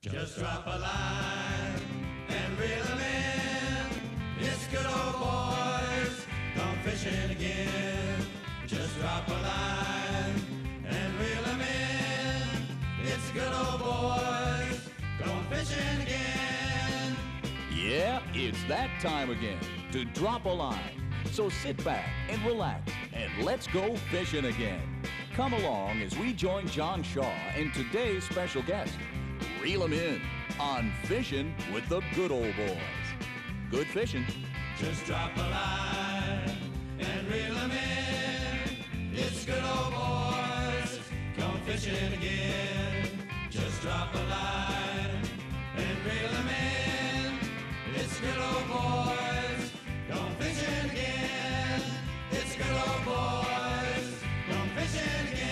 Just drop a line and reel 'em in. It's good old boys, come fishing again. Just drop a line and reel 'em in. It's good old boys, come fishing again. Yeah, it's that time again to drop a line. So sit back and relax and let's go fishing again. Come along as we join John Shaw and today's special guest. Reel 'em in on Fishin' with the Good Old Boys. Good fishing. Just drop a line and reel 'em in. It's good old boys, come fishing again. Just drop a line and reel 'em in. It's good old boys, come fishing again. It's good old boys, come fishing again.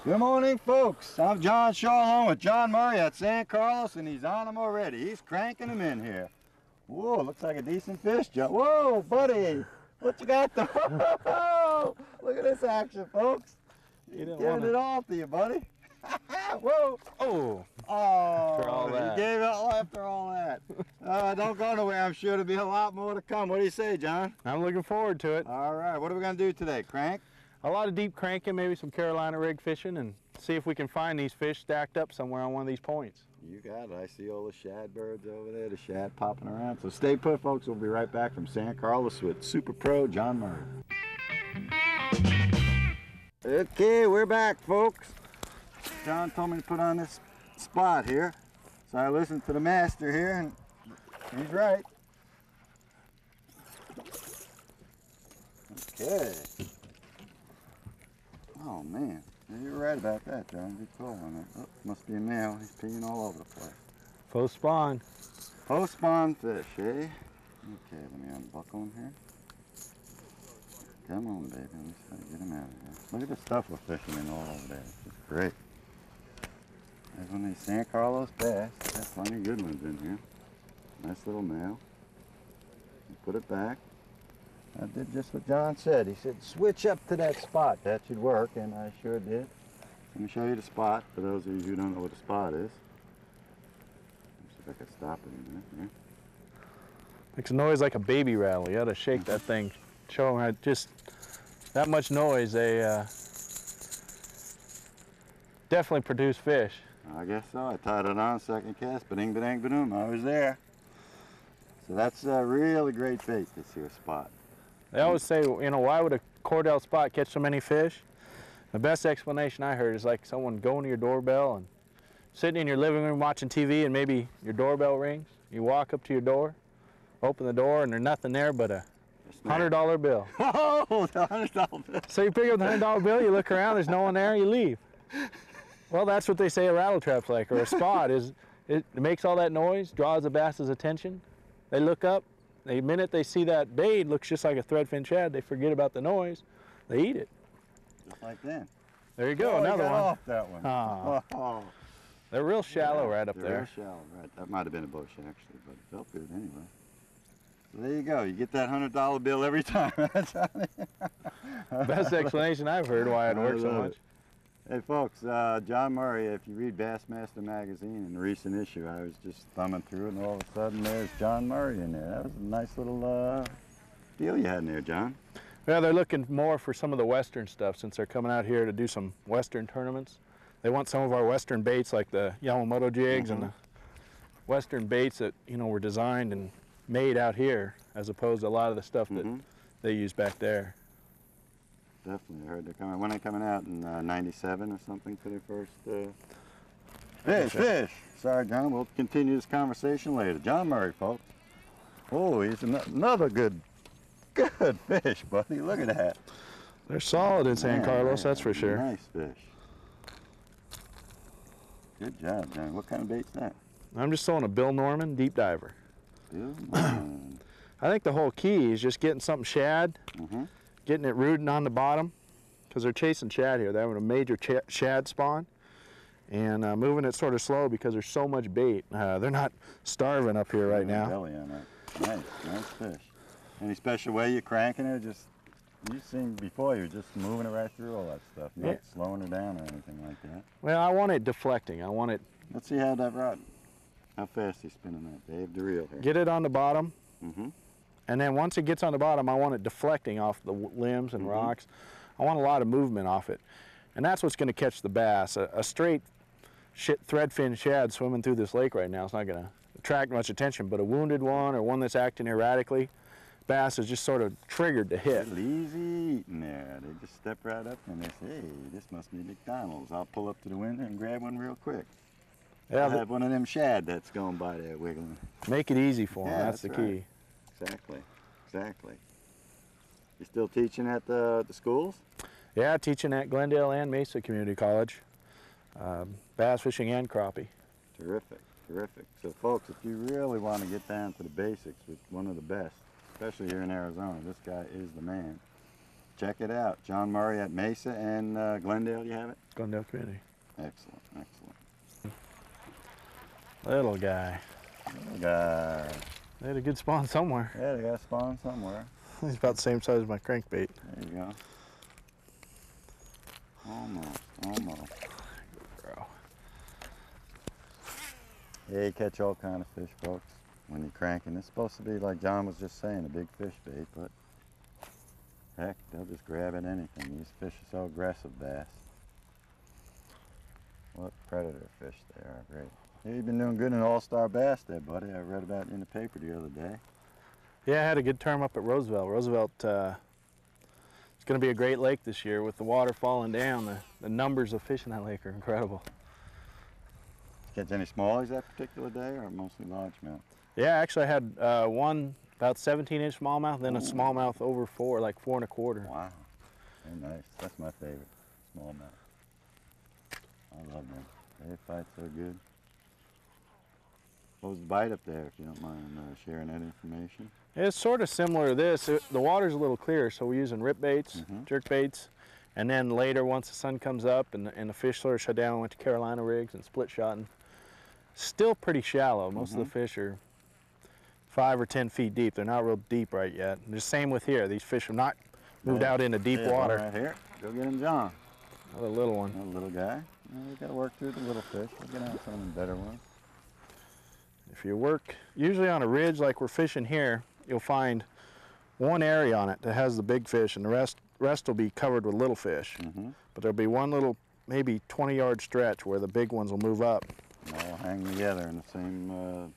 Good morning, folks. I'm John Shaw along with John Murray at San Carlos, and he's on them already. He's cranking them in here. Whoa, looks like a decent fish, John. Whoa, buddy. What you got there? Whoa, look at this action, folks. He's giving it all to you, buddy. Whoa. Oh. After all that. He gave it all after all that. Don't go nowhere. I'm sure there'll be a lot more to come. What do you say, John? I'm looking forward to it. All right. What are we going to do today? Crank? A lot of deep cranking, maybe some Carolina rig fishing, and see if we can find these fish stacked up somewhere on one of these points. You got it. I see all the shad birds over there, the shad popping around. So stay put, folks. We'll be right back from San Carlos with Super Pro John Murray. Okay, we're back, folks. John told me to put on this spot here. So I listened to the master here, and he's right. Okay. Oh, man. You're right about that, John. Good call on that. Oh, must be a male. He's peeing all over the place. Post spawn. Post spawn fish, eh? Okay, let me unbuckle him here. Come on, baby. Let me try to get him out of here. Look at the stuff we're fishing in all over there. It's just great. There's one of these San Carlos bass. Got plenty of good ones in here. Nice little male. Put it back. I did just what John said. He said, switch up to that spot. That should work, and I sure did. Let me show you the spot, for those of you who don't know what the spot is. Let me see if I can stop it in a minute here. Makes a noise like a baby rattle. You gotta shake that thing. Show them how just that much noise, they definitely produce fish. I guess so. I tied it on, second cast, ba-ding, ba-ding, ba-doom. I was there. So that's a really great bait, this here spot. They always say, you know, why would a Cordell spot catch so many fish? The best explanation I heard is like someone going to your doorbell and sitting in your living room watching TV, and maybe your doorbell rings. You walk up to your door, open the door, and there's nothing there but a $100 bill. Oh, the $100 bill. So you pick up the $100 bill, you look around, there's no one there, you leave. Well, that's what they say a rattle trap's like, or a spot is. It makes all that noise, draws the bass's attention. They look up. The minute they see that bait looks just like a threadfin shad, they forget about the noise. They eat it. Just like that. There you go, Oh, another got one. off that one. Oh. They're real shallow right up They're there. real shallow, right. That might have been a bush, actually, but it felt good anyway. So there you go. You get that $100 bill every time. Best explanation I've heard why it works so much. Hey folks, John Murray, if you read Bassmaster Magazine in the recent issue, I was just thumbing through it, and all of a sudden there's John Murray in there. That was a nice little deal you had in there, John. Yeah, they're looking more for some of the Western stuff since they're coming out here to do some Western tournaments. They want some of our Western baits like the Yamamoto jigs and the Western baits that, you know, were designed and made out here as opposed to a lot of the stuff that they use back there. Definitely, I heard they're coming. When are they coming out in '97 or something for their first? Fish. Sorry, John. We'll continue this conversation later. John Murray, folks. Oh, he's another good fish, buddy. Look at that. They're solid in San Carlos, that's for sure. Nice fish. Good job, John. What kind of bait's that? I'm just throwing a Bill Norman deep diver. Bill Norman. I think the whole key is just getting something shad. Getting it rooting on the bottom, because they're chasing shad here. They're having a major shad spawn, and moving it sort of slow because there's so much bait. They're not starving up here right now. Belly on that. Nice fish. Any special way you're cranking it? Just You seen before, you're just moving it right through all that stuff, not slowing it down or anything like that. Well, I want it deflecting. I want it. Let's see how that rod, how fast he's spinning that, Dave, the reel here. Get it on the bottom. Mm-hmm. And then once it gets on the bottom, I want it deflecting off the limbs and rocks. I want a lot of movement off it. And that's what's going to catch the bass. A straight threadfin shad swimming through this lake right now is not going to attract much attention, but a wounded one or one that's acting erratically, bass is just sort of triggered to hit. Little easy eating there. They just step right up and they say, hey, this must be McDonald's. I'll pull up to the window and grab one real quick. Yeah, I'll have one of them shad that's going by there wiggling. Make it easy for them, that's the right. key. Exactly, exactly. You still teaching at the schools? Yeah, teaching at Glendale and Mesa Community College. Bass fishing and crappie. Terrific, terrific. So folks, if you really want to get down to the basics with one of the best, especially here in Arizona, this guy is the man. Check it out. John Murray at Mesa and Glendale, you have it? Glendale Community. Excellent, excellent. Little guy. Little guy. They had a good spawn somewhere. Yeah, they got a spawn somewhere. He's about the same size as my crankbait. There you go. Almost, almost. Bro. Yeah, you catch all kind of fish, folks, when you're cranking. It's supposed to be, like John was just saying, a big fish bait, but heck, they'll just grab at anything. These fish are so aggressive, bass. What predator fish they are, great. Yeah, you've been doing good in all-star bass there, buddy. I read about it in the paper the other day. Yeah, I had a good term up at Roosevelt. Roosevelt, it's going to be a great lake this year with the water falling down. The numbers of fish in that lake are incredible. Catch any smallies that particular day, or mostly largemouth? Yeah, actually I had one about 17-inch smallmouth, then a smallmouth over 4, like 4 1/4. Wow, very nice. That's my favorite, smallmouth. I love them. They fight so good. What was the bite up there, if you don't mind sharing that information? It's sort of similar to this. The water's a little clearer, so we're using rip baits, jerk baits, and then later, once the sun comes up and the fish sort of shut down, went to Carolina rigs and split shotting. Still pretty shallow. Most of the fish are 5 or 10 feet deep. They're not real deep right yet. And the same with here. These fish have not moved out into deep water. Right here. Go get him, John. Another little one. Another little guy. We got to work through the little fish. We'll get out some of the better ones. If you work, usually on a ridge like we're fishing here, you'll find one area on it that has the big fish, and the rest will be covered with little fish. But there'll be one little, maybe 20-yard stretch where the big ones will move up. And all hang together in the same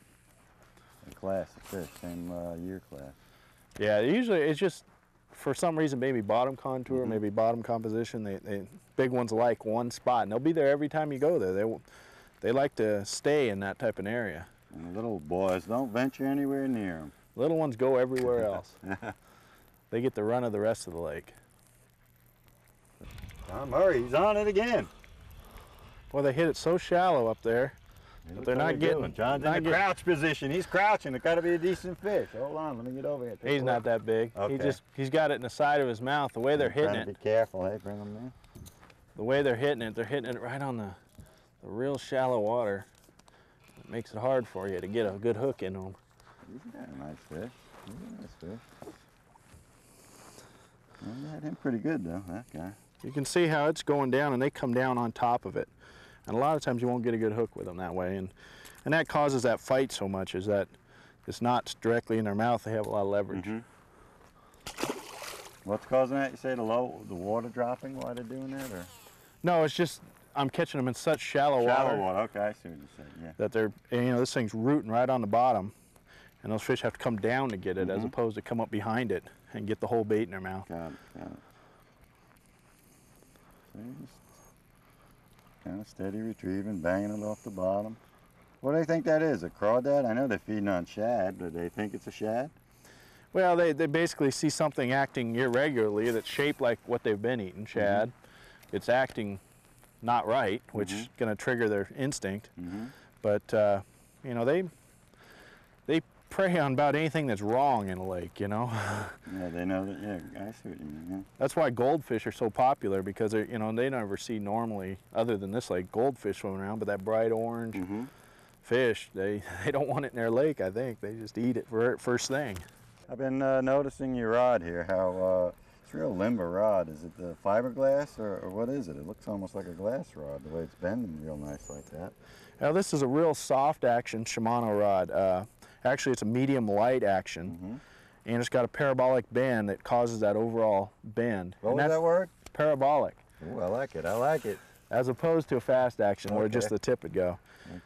class of fish, same year class. Yeah, usually it's just, for some reason, maybe bottom contour, maybe bottom composition. They big ones like one spot, and they'll be there every time you go there. They like to stay in that type of area. And the little boys don't venture anywhere near them. Little ones go everywhere else. They get the run of the rest of the lake. John Murray, he's on it again. Well, they hit it so shallow up there, but they're not getting. John's in the crouch position. He's crouching. It's got to be a decent fish. Hold on, let me get over here. He's not that big. Okay. He's got it in the side of his mouth. The way they're hitting it. Be careful, hey, bring him in. The way they're hitting it right on the real shallow water. It makes it hard for you to get a good hook into them. He's got a nice fish. He's a nice fish. Well, you had him pretty good though, that guy. You can see how it's going down, and they come down on top of it. And a lot of times you won't get a good hook with them that way. And that causes that fight so much, is that it's not directly in their mouth. They have a lot of leverage. What's causing that? You say the water dropping while they're doing that, or? No, it's just I'm catching them in such shallow water. Shallow water, okay, I see what you said, yeah. That they're, this thing's rooting right on the bottom, and those fish have to come down to get it, as opposed to come up behind it and get the whole bait in their mouth. Got it, got it. See, just kind of steady retrieving, banging it off the bottom. What do they think that is, a crawdad? I know they're feeding on shad, but they think it's a shad? Well, they basically see something acting irregularly that's shaped like what they've been eating, shad. It's acting not right, which is going to trigger their instinct. But they prey on about anything that's wrong in a lake, Yeah, they know that. Yeah, I see what you mean. Yeah. That's why goldfish are so popular, because they never see normally, other than this lake, goldfish swimming around. But that bright orange fish, they don't want it in their lake. I think they just eat it first thing. I've been noticing your rod here, how It's real limber rod. Is it the fiberglass or what is it? It looks almost like a glass rod, the way it's bending real nice like that. Now this is a real soft action Shimano rod. Actually, it's a medium light action, and it's got a parabolic bend that causes that overall bend. What was that word? Parabolic. Ooh, I like it. I like it. As opposed to a fast action where just the tip would go.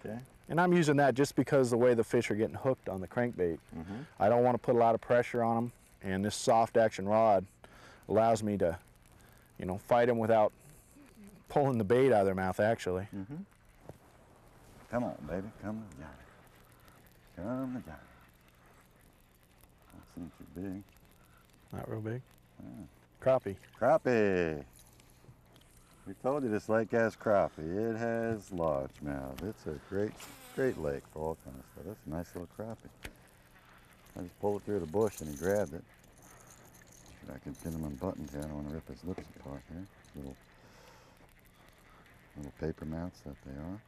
Okay. And I'm using that just because the way the fish are getting hooked on the crankbait. I don't want to put a lot of pressure on them, and this soft action rod allows me to, you know, fight them without pulling the bait out of their mouth, actually. Come on, baby. Come on, Johnny. Come on, Johnny. That seems too big. Not real big. Crappie. Crappie. We told you this lake has crappie. It has largemouth. It's a great lake for all kinds of stuff. That's a nice little crappie. I just pulled it through the bush and he grabbed it. I can pin him on buttons here. I don't want to rip his lips apart here. Little paper mounts that they are.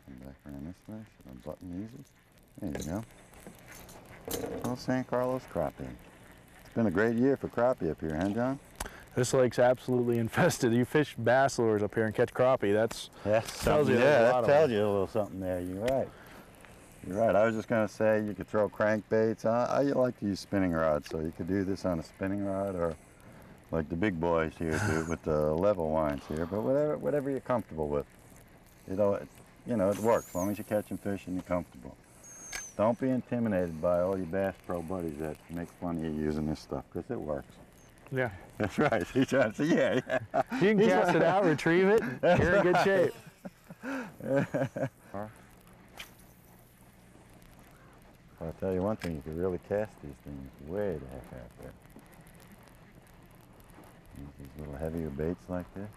Come back around this way. Should unbutton easy. There you go. Little San Carlos crappie. It's been a great year for crappie up here, huh, John? This lake's absolutely infested. You fish bass lures up here and catch crappie. That tells you that tells you a little something there. You're right. You're right. I was just going to say you could throw crankbaits. I like to use spinning rods, so you could do this on a spinning rod or like the big boys here do with the level lines here. But whatever you're comfortable with. You know, it works as long as you're catching fish and you're comfortable. Don't be intimidated by all your Bass Pro buddies that make fun of you using this stuff, because it works. Yeah. That's right. He's trying to say, yeah. You can cast it out, retrieve it, you're in good shape. I'll tell you one thing, you can really cast these things way the heck out there. These little heavier baits like this.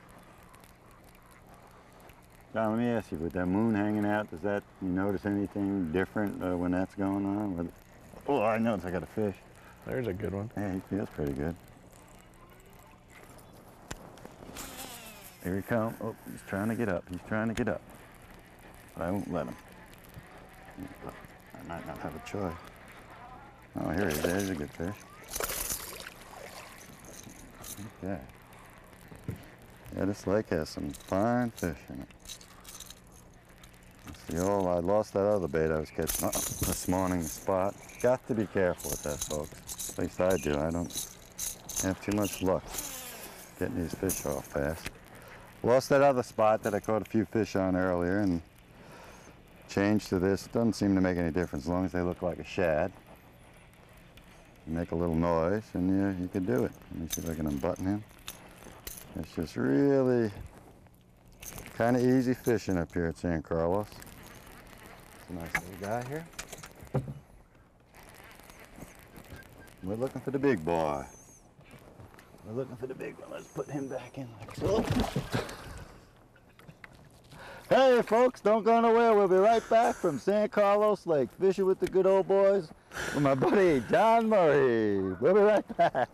John, let me ask you, with that moon hanging out, does that, you notice anything different when that's going on? Oh, I noticed I got a fish. There's a good one. Yeah, he feels pretty good. Here he comes. Oh, he's trying to get up. He's trying to get up. But I won't let him. I might not have a choice. Oh, here he is. There's a good fish. Okay. Yeah, this lake has some fine fish in it. That's the old, I lost that other bait I was catching this morning, the spot. Got to be careful with that, folks. At least I do. I don't have too much luck getting these fish off fast. Lost that other spot that I caught a few fish on earlier and changed to this. Doesn't seem to make any difference as long as they look like a shad. You make a little noise and you can do it. Let me see if I can unbutton him. It's just really kind of easy fishing up here at San Carlos. It's a nice little guy here. We're looking for the big boy. We're looking for the big one. Let's put him back in like so. Hey folks, don't go nowhere. We'll be right back from San Carlos Lake, fishing with the good old boys with my buddy John Murray. We'll be right back.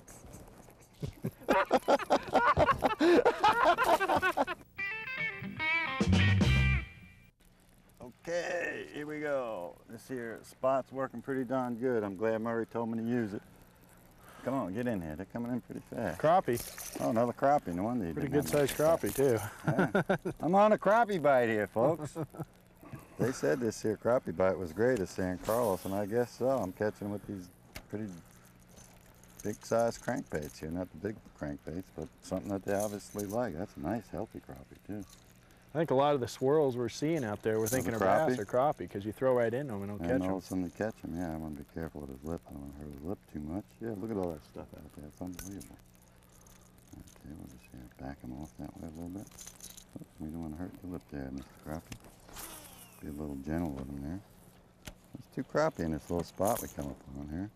Okay, here we go. This here spot's working pretty darn good. I'm glad Murray told me to use it. Come on, get in here. They're coming in pretty fast. Crappie. Oh, another crappie. No wonder you Pretty didn't good sized crappie too. Yeah. I'm on a crappie bite here, folks. They said this here crappie bite was great at San Carlos, and I guess so. I'm catching with these pretty big sized crankbaits here. Not the big crankbaits, but something that they obviously like. That's a nice, healthy crappie too. I think a lot of the swirls we're seeing out there, we're thinking of bass or crappie because you throw right into them and don't catch them. And all of a sudden they catch them. Yeah, I want to be careful with his lip. I don't want to hurt his lip too much. Yeah, look at all that stuff out there. It's unbelievable. Okay, we'll just back him off that way a little bit. Oops, we don't want to hurt your lip there, Mr. Crappie. Be a little gentle with him there. There's two crappie in this little spot we come upon here.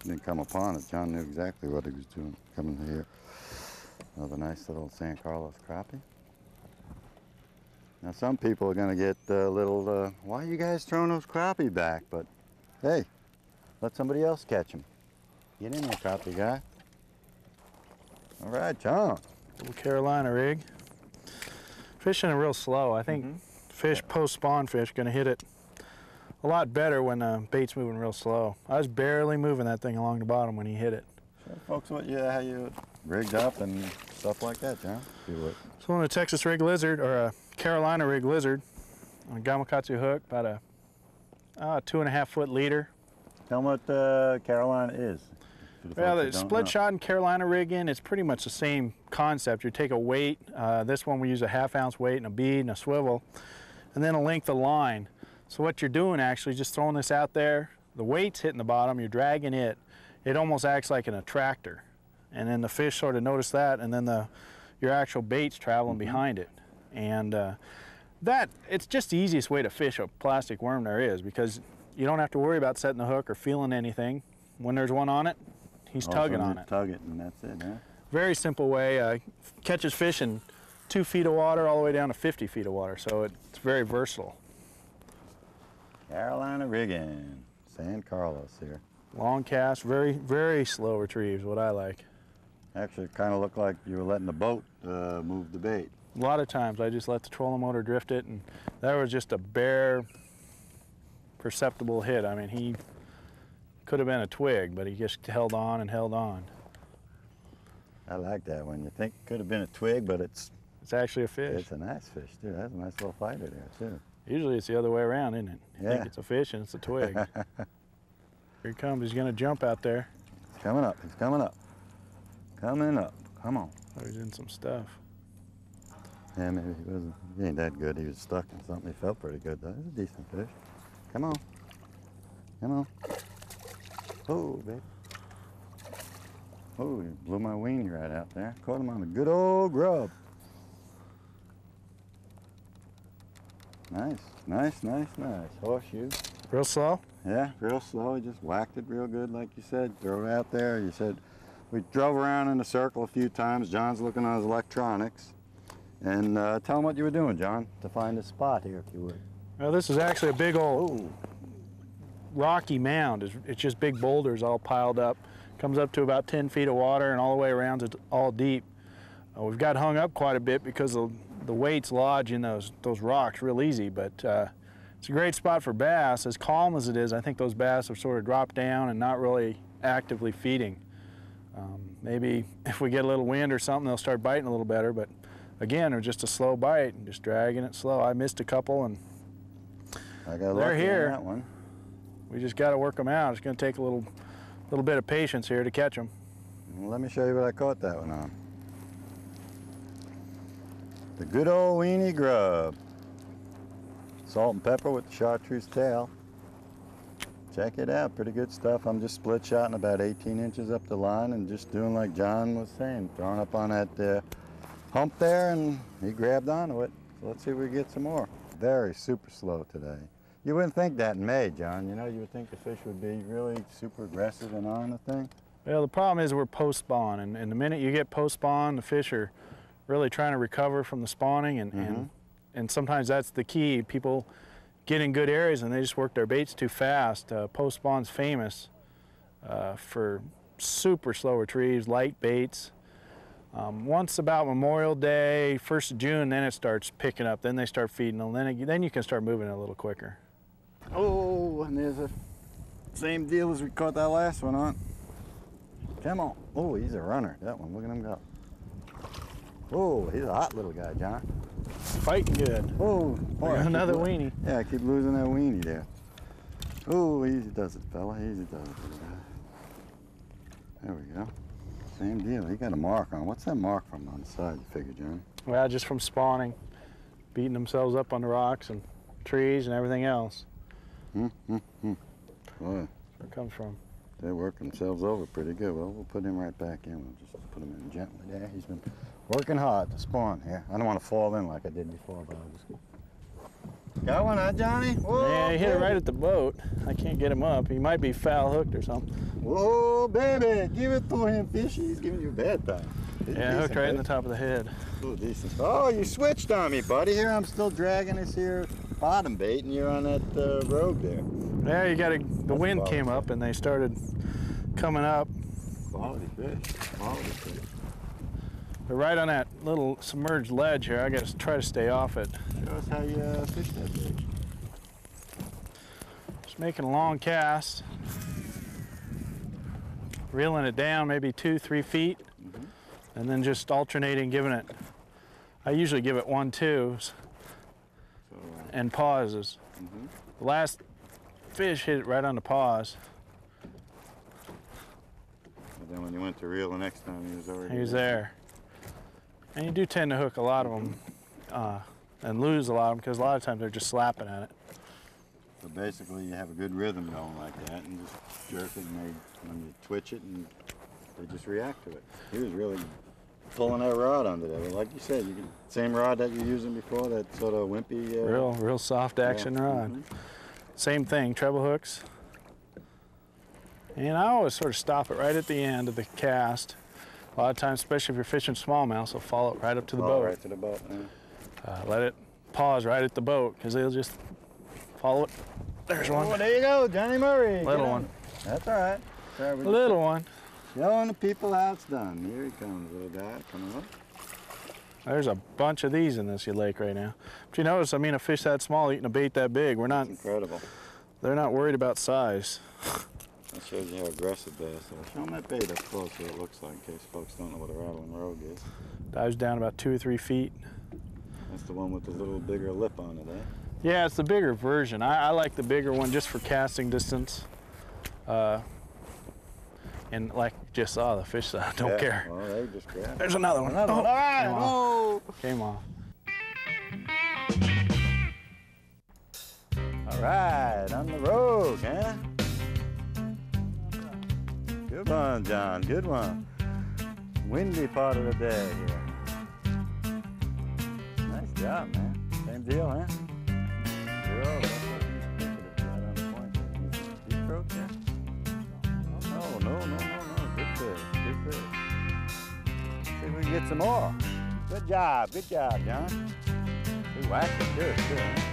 We didn't come upon it. John knew exactly what he was doing coming here. Another nice little San Carlos crappie. Now some people are going to get a little, why are you guys throwing those crappie back? But hey, let somebody else catch them. Get in there, crappie guy. All right, John. Little Carolina rig. Fishing it real slow. I think fish, post-spawn fish, going to hit it a lot better when the bait's moving real slow. I was barely moving that thing along the bottom when he hit it. Show folks how you rigged up and stuff like that, John? If you would. So on a Texas rig lizard, or a Carolina rig lizard, on a gamakatsu hook, about a 2.5 foot leader. Tell them what Carolina is. Well, the split shot and Carolina rigging, it's pretty much the same concept. You take a weight, this one we use a 1/2 ounce weight and a bead and a swivel, and then a length of line. So what you're doing actually, just throwing this out there, the weight's hitting the bottom, you're dragging it. It almost acts like an attractor. And then the fish sort of notice that, and then your actual bait's traveling behind it. And it's just the easiest way to fish a plastic worm there is, because you don't have to worry about setting the hook or feeling anything. When there's one on it, he's tugging on it. Tug it and that's it, yeah. Very simple way. Catches fish in 2 feet of water all the way down to 50 feet of water, so it's very versatile. Carolina rigging. San Carlos here. Long cast, very, very slow retrieves, what I like. Actually, it kind of looked like you were letting the boat move the bait. A lot of times I just let the trolling motor drift it, and that was just a bare, perceptible hit. I mean, he could have been a twig, but he just held on and held on. I like that one. You think it could have been a twig, but it's actually a fish. It's a nice fish, too. That's a nice little fighter there, too. Usually it's the other way around, isn't it? You Yeah. think it's a fish and it's a twig. Here he comes. He's going to jump out there. He's coming up. He's coming up. Coming up. Come on. Oh, he's in some stuff. Yeah, maybe he ain't that good. He was stuck in something. He felt pretty good, though. He's a decent fish. Come on. Come on. Oh, baby. Oh, he blew my weenie right out there. Caught him on a good old grub. Nice, nice, nice, nice. Horseshoe. Real slow? Yeah, real slow. He just whacked it real good, like you said. Throw it out there. You said we drove around in a circle a few times. John's looking on his electronics. And tell him what you were doing, John, to find a spot here, if you would. Well, this is actually a big old rocky mound. It's just big boulders all piled up. Comes up to about 10 feet of water, and all the way around it's all deep. We've got hung up quite a bit because the weights lodge in those rocks real easy, but it's a great spot for bass. As calm as it is, I think those bass are sort of dropped down and not really actively feeding. Maybe if we get a little wind or something, they'll start biting a little better, but again, they're just a slow bite and just dragging it slow. I missed a couple, and they're here. On that one. We just got to work them out. It's going to take a little bit of patience here to catch them. Well, let me show you what I caught that one on. The good old weenie grub. Salt and pepper with the chartreuse tail. Check it out, pretty good stuff. I'm just split shotting about 18 inches up the line and just doing like John was saying, throwing up on that hump there, and he grabbed onto it. So let's see if we get some more. Very super slow today. You wouldn't think that in May, John. You know, you would think the fish would be really super aggressive and on the thing. Well, the problem is we're post-spawn, and the minute you get post-spawn, the fish are really trying to recover from the spawning, and sometimes that's the key. People get in good areas and they just work their baits too fast. Post-spawn's famous for super slow retrieves, light baits. Once about Memorial Day, 1st of June, then it starts picking up. Then they start feeding them. Then you can start moving it a little quicker. Oh, and there's a same deal as we caught that last one on. Come on. Oh, he's a runner, that one. Look at him go. Oh, he's a hot little guy, John. Fighting good. Oh, boy, another weenie. Yeah, I keep losing that weenie there. Oh, easy does it, fella. Easy does it. There we go. Same deal. He got a mark on. What's that mark from on the side, you figure, John? Well, just from spawning, beating themselves up on the rocks and trees and everything else. Boy, Where it comes from. they work themselves over pretty good. Well, we'll put him right back in. We'll just put him in gently there. He's been working hard to spawn here. I don't want to fall in like I did before, but I'll just... Got one, huh, Johnny? Whoa, Yeah, he hit it right at the boat. I can't get him up. He might be foul hooked or something. Whoa, baby, give it to him, fishy. He's giving you a bad time. He's Yeah, decent, hooked right in babe. the top of the head. Oh, decent. Oh, you switched on me, buddy. Here, I'm still dragging this here bottom bait, and you're on that rogue there. Yeah, the wind quality. came up and they started coming up. Quality fish. Quality fish. They're right on that little submerged ledge here. I got to try to stay off it. Show us how you fish that fish. Just making a long cast. Reeling it down maybe 2-3 feet. and then just alternating, giving it, I usually give it 1-2s and pauses. The last fish hit it right on the pause. And then when you went to reel the next time, he was already there. And you do tend to hook a lot of them and lose a lot of them because a lot of times they're just slapping at it. So basically you have a good rhythm going like that and just jerk it, and when you twitch it, and they just react to it. He was really pulling that rod under there. Like you said, same rod that you're using before, that sort of wimpy. Real soft action rod. Same thing, treble hooks. And I always sort of stop it right at the end of the cast. A lot of times, especially if you're fishing smallmouth, so follow it right up to the boat. Right to the boat, let it pause right at the boat, because they'll just follow it. There's one. Oh, there you go, Johnny Murray. Little one. That's all right. Little one. Showing the people how it's done. Here he comes, little guy, coming up. There's a bunch of these in this lake right now. But you notice, I mean, a fish that small eating a bait that big, we're not. That's incredible. They're not worried about size. That shows you how aggressive bass are. Show them that bait up close, what it looks like, in case folks don't know what a rattling rogue is. Dives down about 2 or 3 feet. That's the one with the little bigger lip on it, eh? Yeah, it's the bigger version. I like the bigger one just for casting distance. And like you just saw, the fish don't care. Well, they just grab it. There's another one. All right, Came off. All right, on the rogue, huh? Good one, John, good one. Windy part of the day here. Nice job, man. Same deal, huh? 0, that's what you right on the point there. Deep stroke there? No. Good fish, good fish. See if we can get some more. Good job, John. He whacked it good, huh?